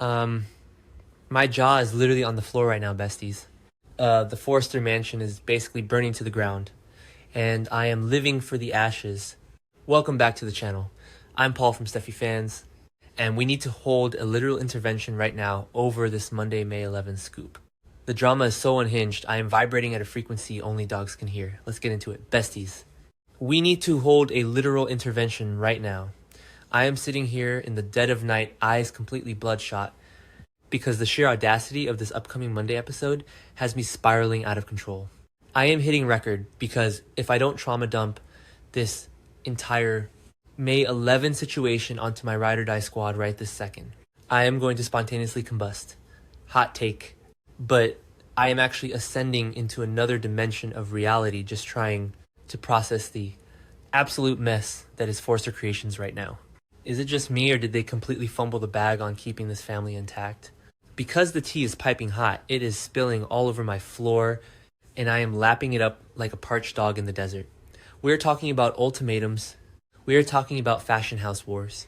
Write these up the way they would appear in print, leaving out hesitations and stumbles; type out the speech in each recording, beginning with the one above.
Um, my jaw is literally on the floor right now, besties. The Forrester mansion is basically burning to the ground, and I am living for the ashes. Welcome back to the channel. I'm Paul from Steffy Fans, and we need to hold a literal intervention right now over this Monday, May 11th scoop. The drama is so unhinged, I am vibrating at a frequency only dogs can hear. Let's get into it. Besties, we need to hold a literal intervention right now. I am sitting here in the dead of night, eyes completely bloodshot, because the sheer audacity of this upcoming Monday episode has me spiraling out of control. I am hitting record because if I don't trauma dump this entire May 11 situation onto my ride or die squad right this second, I am going to spontaneously combust. Hot take. But I am actually ascending into another dimension of reality, just trying to process the absolute mess that is Forrester Creations right now. Is it just me, or did they completely fumble the bag on keeping this family intact? Because the tea is piping hot, it is spilling all over my floor, and I am lapping it up like a parched dog in the desert. We're talking about ultimatums, we are talking about fashion house wars,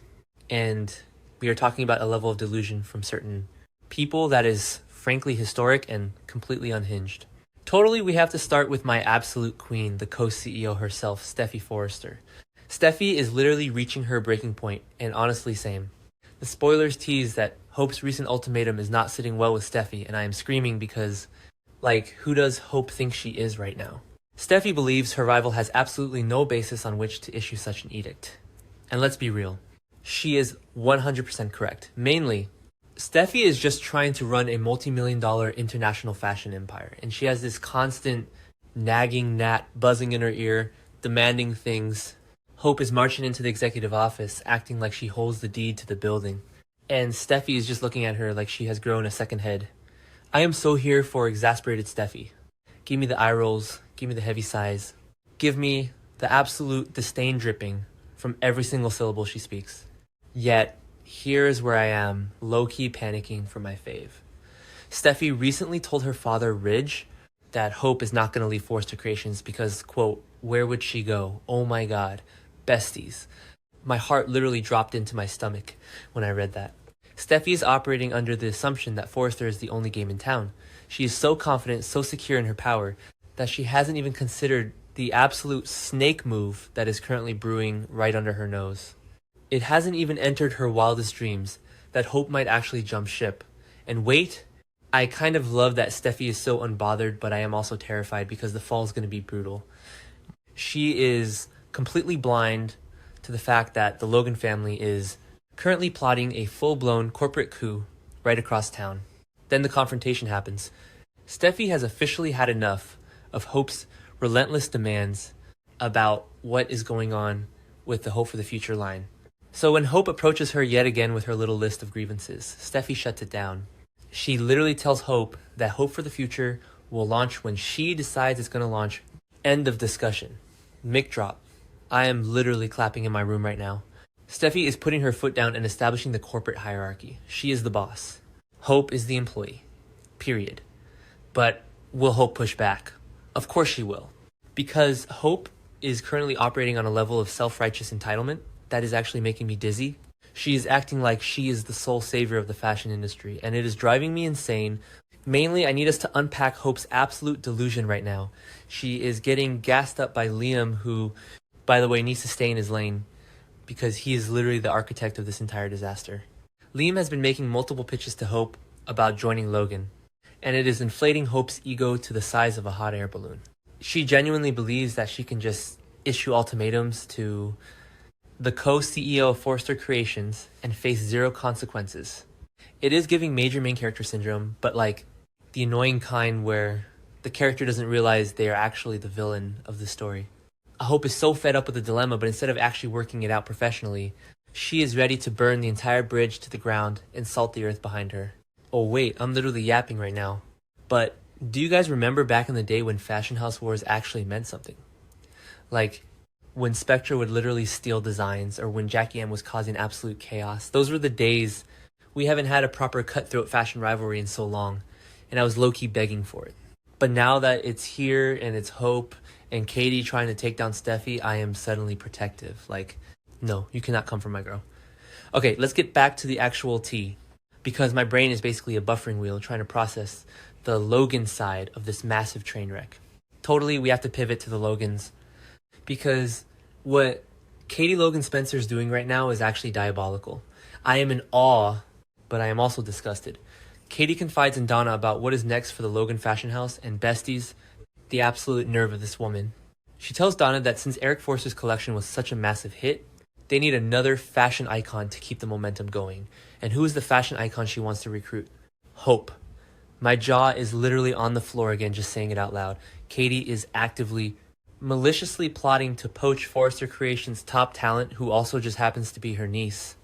and we are talking about a level of delusion from certain people that is frankly historic and completely unhinged. Totally, we have to start with my absolute queen, the co-CEO herself, Steffy Forrester. Steffy is literally reaching her breaking point, and honestly same. The spoilers tease that Hope's recent ultimatum is not sitting well with Steffy, and I am screaming because, who does Hope think she is right now? Steffy believes her rival has absolutely no basis on which to issue such an edict. And let's be real, she is 100% correct. Mainly, Steffy is just trying to run a multi-million-dollar international fashion empire, and she has this constant nagging gnat buzzing in her ear, demanding things. Hope is marching into the executive office, acting like she holds the deed to the building, and Steffy is just looking at her like she has grown a second head. I am so here for exasperated Steffy. Give me the eye rolls, give me the heavy sighs, give me the absolute disdain dripping from every single syllable she speaks. Yet, here is where I am, low-key panicking for my fave. Steffy recently told her father, Ridge, that Hope is not going to leave Forrester Creations because, quote, where would she go? Oh my god. Besties. My heart literally dropped into my stomach when I read that. Steffy is operating under the assumption that Forrester is the only game in town. She is so confident, so secure in her power, that she hasn't even considered the absolute snake move that is currently brewing right under her nose. It hasn't even entered her wildest dreams that Hope might actually jump ship. And wait, I kind of love that Steffy is so unbothered, but I am also terrified because the fall is going to be brutal. She is completely blind to the fact that the Logan family is currently plotting a full-blown corporate coup right across town. Then the confrontation happens. Steffy has officially had enough of Hope's relentless demands about what is going on with the Hope for the Future line. So when Hope approaches her yet again with her little list of grievances, Steffy shuts it down. She literally tells Hope that Hope for the Future will launch when she decides it's going to launch. End of discussion. Mic drop. I am literally clapping in my room right now. Steffy is putting her foot down and establishing the corporate hierarchy. She is the boss. Hope is the employee. Period. But will Hope push back? Of course she will. Because Hope is currently operating on a level of self-righteous entitlement that is actually making me dizzy. She is acting like she is the sole savior of the fashion industry, and it is driving me insane. Mainly, I need us to unpack Hope's absolute delusion right now. She is getting gassed up by Liam, who, by the way, needs to stay in his lane because he is literally the architect of this entire disaster. Liam has been making multiple pitches to Hope about joining Logan, and it is inflating Hope's ego to the size of a hot air balloon. She genuinely believes that she can just issue ultimatums to the co-CEO of Forrester Creations and face zero consequences. It is giving major main character syndrome, but the annoying kind where the character doesn't realize they are actually the villain of the story. Hope is so fed up with the dilemma, but instead of actually working it out professionally, she is ready to burn the entire bridge to the ground and salt the earth behind her. Oh wait, I'm literally yapping right now. But do you guys remember back in the day when fashion house wars actually meant something? When Spectre would literally steal designs, or when Jackie M was causing absolute chaos. Those were the days. We haven't had a proper cutthroat fashion rivalry in so long, and I was low-key begging for it. But now that it's here, and it's Hope, and Katie trying to take down Steffy, I am suddenly protective. No, you cannot come for my girl. Okay, let's get back to the actual tea. because my brain is basically a buffering wheel trying to process the Logan side of this massive train wreck. Totally, we have to pivot to the Logans, because what Katie Logan Spencer is doing right now is actually diabolical. I am in awe, but I am also disgusted. Katie confides in Donna about what is next for the Logan fashion house, and besties, the absolute nerve of this woman. She tells Donna that since Eric Forster's collection was such a massive hit, they need another fashion icon to keep the momentum going. And who is the fashion icon she wants to recruit? Hope. My jaw is literally on the floor again just saying it out loud. Katie is actively, maliciously plotting to poach Forrester Creations' top talent, who also just happens to be her niece.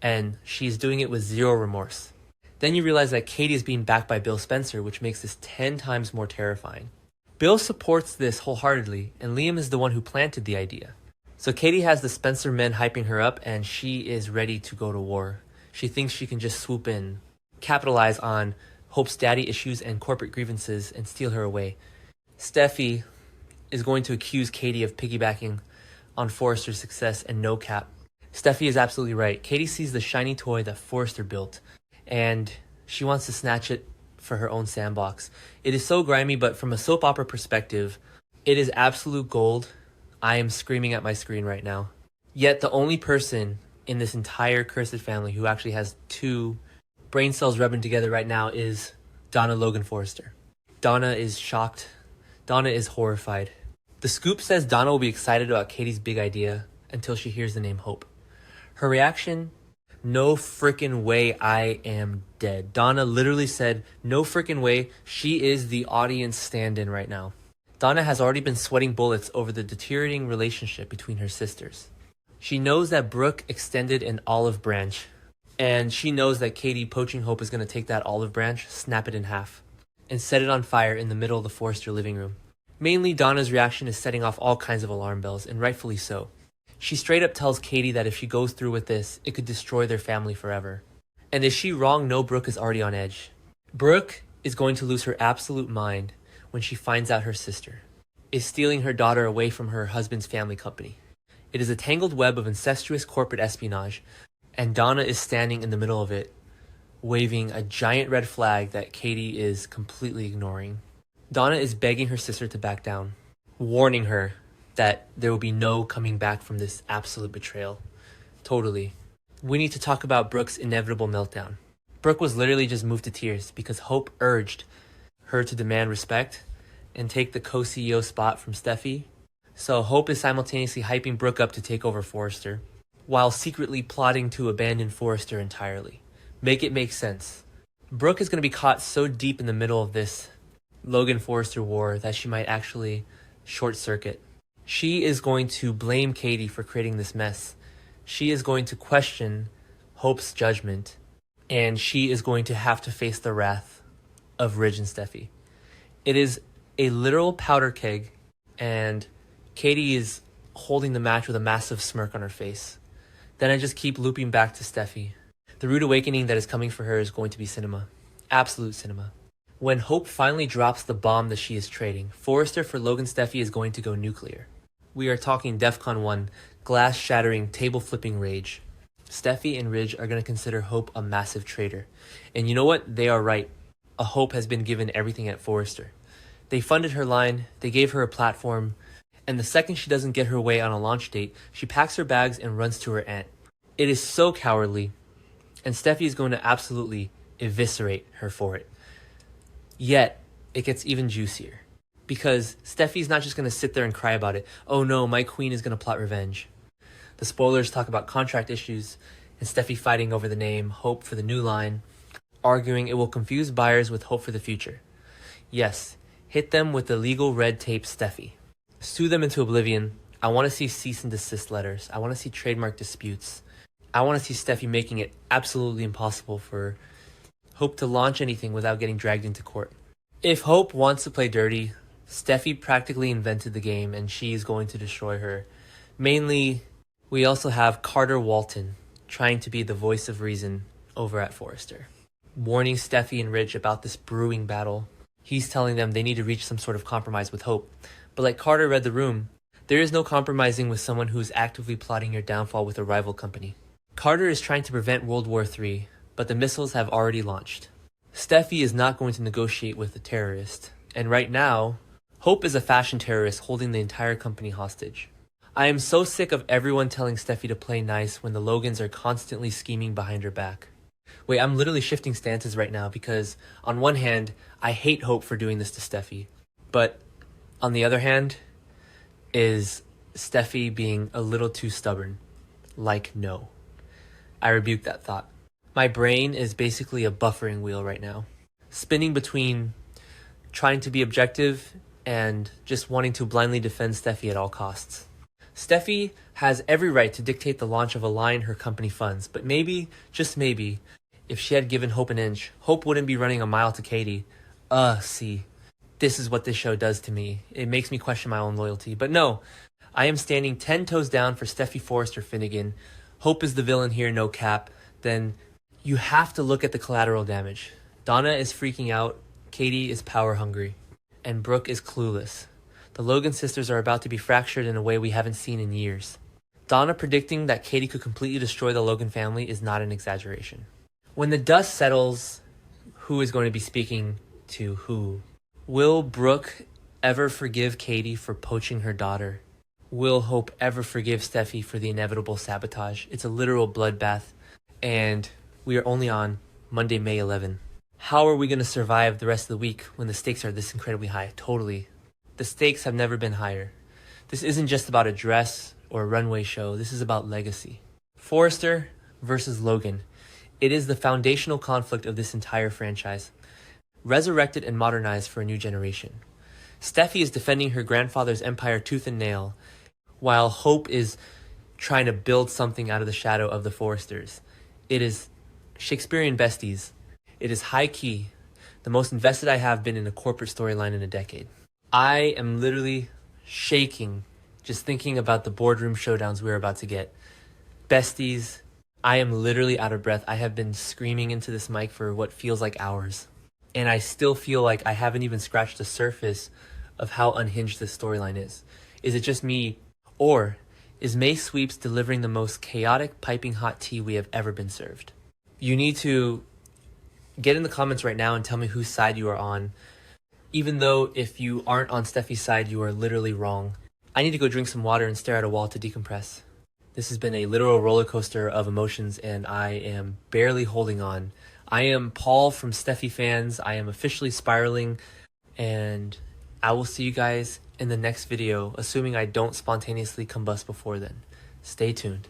And she's doing it with zero remorse. Then you realize that Katie is being backed by Bill Spencer, which makes this 10 times more terrifying. Bill supports this wholeheartedly, and Liam is the one who planted the idea. So Katie has the Spencer men hyping her up, and she is ready to go to war. She thinks she can just swoop in, capitalize on Hope's daddy issues and corporate grievances, and steal her away. Steffy is going to accuse Katie of piggybacking on Forrester's success and no cap. Steffy is absolutely right. Katie sees the shiny toy that Forrester built, and she wants to snatch it for her own sandbox. It is so grimy, but from a soap opera perspective, it is absolute gold. I am screaming at my screen right now. Yet the only person in this entire cursed family who actually has two brain cells rubbing together right now is Donna Logan Forrester. Donna is shocked. Donna is horrified. The scoop says Donna will be excited about Katie's big idea until she hears the name Hope. Her reaction: no frickin' way, I am dead. Donna literally said, no frickin' way, she is the audience stand-in right now. Donna has already been sweating bullets over the deteriorating relationship between her sisters. She knows that Brooke extended an olive branch, and she knows that Katie poaching Hope is going to take that olive branch, snap it in half, and set it on fire in the middle of the Forrester living room. Mainly, Donna's reaction is setting off all kinds of alarm bells, and rightfully so. She straight up tells Katie that if she goes through with this, it could destroy their family forever. And is she wrong? No, Brooke is already on edge. Brooke is going to lose her absolute mind when she finds out her sister is stealing her daughter away from her husband's family company. It is a tangled web of incestuous corporate espionage, and Donna is standing in the middle of it, waving a giant red flag that Katie is completely ignoring. Donna is begging her sister to back down, warning her that there will be no coming back from this absolute betrayal. Totally. We need to talk about Brooke's inevitable meltdown. Brooke was literally just moved to tears because Hope urged her to demand respect and take the co-CEO spot from Steffy. So Hope is simultaneously hyping Brooke up to take over Forrester, while secretly plotting to abandon Forrester entirely. Make it make sense. Brooke is going to be caught so deep in the middle of this Logan Forrester war that she might actually short circuit. She is going to blame Katie for creating this mess. She is going to question Hope's judgment, and she is going to have to face the wrath of Ridge and Steffy. It is a literal powder keg, and Katie is holding the match with a massive smirk on her face. Then I just keep looping back to Steffy. The rude awakening that is coming for her is going to be cinema. Absolute cinema. When Hope finally drops the bomb that she is trading, Forrester for Logan Steffy is going to go nuclear. We are talking DEFCON 1, glass-shattering, table-flipping rage. Steffy and Ridge are going to consider Hope a massive traitor. And you know what? They are right. A Hope has been given everything at Forrester. They funded her line, they gave her a platform, and the second she doesn't get her way on a launch date, she packs her bags and runs to her aunt. It is so cowardly, and Steffy is going to absolutely eviscerate her for it. Yet, it gets even juicier. Because Steffy's not just going to sit there and cry about it. Oh no, my queen is going to plot revenge. The spoilers talk about contract issues, and Steffy fighting over the name Hope for the new line, arguing it will confuse buyers with hope for the future. Yes, hit them with the legal red tape Steffy. Sue them into oblivion. I want to see cease and desist letters. I want to see trademark disputes. I want to see Steffy making it absolutely impossible for Hope to launch anything without getting dragged into court. If Hope wants to play dirty, Steffy practically invented the game and she is going to destroy her. Mainly, we also have Carter Walton trying to be the voice of reason over at Forrester, warning Steffy and Ridge about this brewing battle. He's telling them they need to reach some sort of compromise with Hope. But like Carter read the room, there is no compromising with someone who is actively plotting your downfall with a rival company. Carter is trying to prevent World War III, but the missiles have already launched. Steffy is not going to negotiate with the terrorist, and right now, Hope is a fashion terrorist holding the entire company hostage. I am so sick of everyone telling Steffy to play nice when the Logans are constantly scheming behind her back. Wait, I'm literally shifting stances right now because, on one hand, I hate Hope for doing this to Steffy, but on the other hand, is Steffy being a little too stubborn? Like, no. I rebuke that thought. My brain is basically a buffering wheel right now, spinning between trying to be objective and just wanting to blindly defend Steffy at all costs. Steffy has every right to dictate the launch of a line her company funds, but maybe, just maybe, if she had given Hope an inch, Hope wouldn't be running a mile to Katie. See, this is what this show does to me. It makes me question my own loyalty. But no, I am standing 10 toes down for Steffy Forrester Finnegan. Hope is the villain here, no cap. Then you have to look at the collateral damage. Donna is freaking out, Katie is power hungry, and Brooke is clueless. The Logan sisters are about to be fractured in a way we haven't seen in years. Donna predicting that Katie could completely destroy the Logan family is not an exaggeration. When the dust settles, who is going to be speaking to who? Will Brooke ever forgive Katie for poaching her daughter? Will Hope ever forgive Steffy for the inevitable sabotage? It's a literal bloodbath, and we are only on Monday, May 11. How are we going to survive the rest of the week when the stakes are this incredibly high? Totally. The stakes have never been higher. This isn't just about a dress or a runway show. This is about legacy. Forrester versus Logan. It is the foundational conflict of this entire franchise, resurrected and modernized for a new generation. Steffy is defending her grandfather's empire tooth and nail, while Hope is trying to build something out of the shadow of the Forresters. It is Shakespearean besties. It is high key, the most invested I have been in a corporate storyline in a decade. I am literally shaking just thinking about the boardroom showdowns we're about to get. Besties, I am literally out of breath. I have been screaming into this mic for what feels like hours, and I still feel like I haven't even scratched the surface of how unhinged this storyline is. Is it just me, or is May Sweeps delivering the most chaotic, piping hot tea we have ever been served? You need to get in the comments right now and tell me whose side you are on. Even though if you aren't on Steffy's side, you are literally wrong. I need to go drink some water and stare at a wall to decompress. This has been a literal roller coaster of emotions, and I am barely holding on. I am Paul from Steffy Fans. I am officially spiraling, and I will see you guys in the next video, assuming I don't spontaneously combust before then. Stay tuned.